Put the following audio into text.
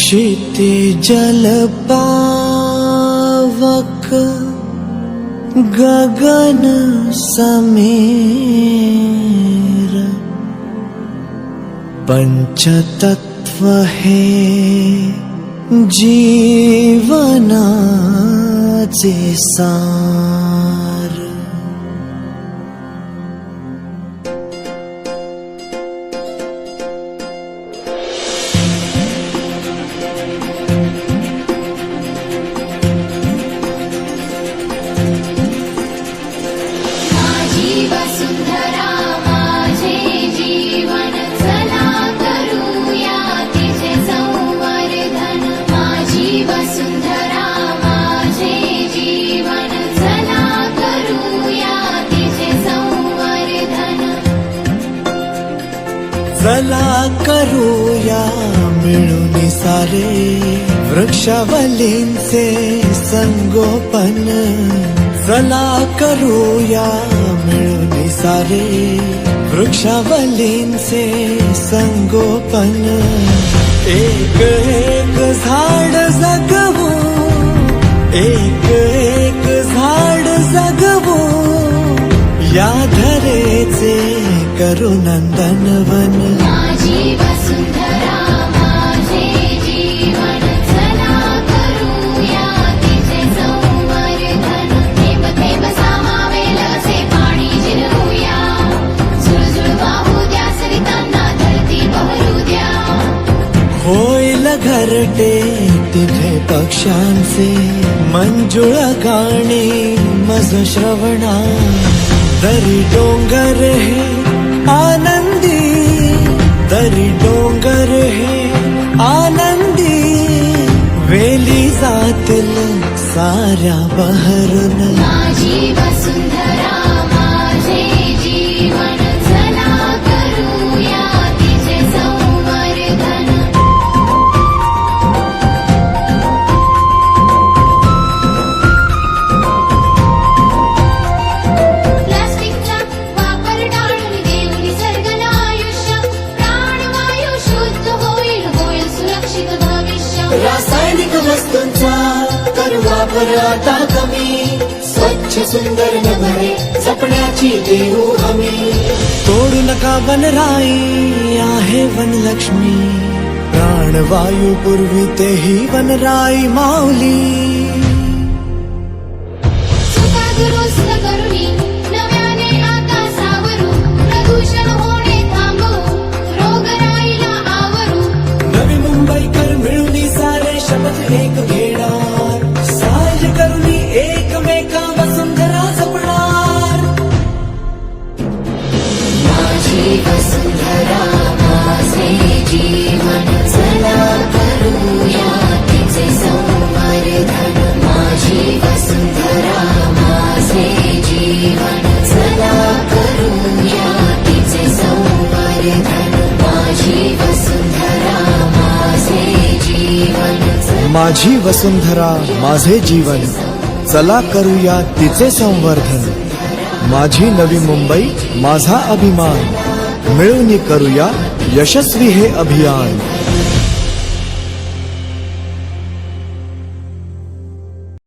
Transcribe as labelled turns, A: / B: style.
A: क्षितिजल पावक गगन समीर पंचतत्व हे जीवनाचे सार। चला करूया मिळून सारे वृक्षावलींचे संगोपन। चला करूया मिळून सारे वृक्षावलींचे संगोपन। एक एक झाड जगवू, एक एक झाड जगवू, या धरेचे करू नंदनवन।
B: माझी वसुंधरा माझे जीवन, चला करूया तिचे संवर्धन। थेंब थेंब सामावेल असे पाणी जिरवूया, झुळझुळ वाहू द्या सरितांना धरती बहरू द्या।
A: होईल घरटे तिथे पक्ष्यांचे मंजुळ गाणे मज श्रवणा। दरी डोंगर हे आनंदी, दरी डोंगर हे आनंदी, वेली जातील साऱ्या बहरून।
B: माझी वसुंधरा माझे जीवन, चला करूया तिचे संवर्धन। प्लास्टिकचा वापर टाळून देऊ निसर्गाला आयुष्य, प्राणवायू शुद्ध होईल, होईल सुरक्षित भविष्य।
A: रासायनिक वस्तूंचा करू वापर आता कमी, स्वच्छ सुंदर नभरे जपण्याची देऊ हमी। तोडू नका वनराई आहे वनलक्ष्मी, प्राणवायू पुरविते ही वनराई माऊली।
B: चुका दुरुस्त करूनी नव्याने आता सावरू, प्रदूषण होणे थांबवू, रोगराईला आवरू।
A: नवी मुंबईकर मिळून सारे शपथ एक घेणार, साज करूनी एकमेका वसुंधरा जपणार।
B: माझी वसुंधरा माझे जीवन, चला करूया तिचे संवर्धन। माझी वसुंधरा माझे जीवन, चला करूया तिचे संवर्धन। माझी वसुंधरा माझे जीवन,
A: माझी वसुंधरा माझे जीवन, चला करूया तिचे संवर्धन। माझी नवी मुंबई माझा अभिमान, मिळून करूया यशस्वी हे अभियान।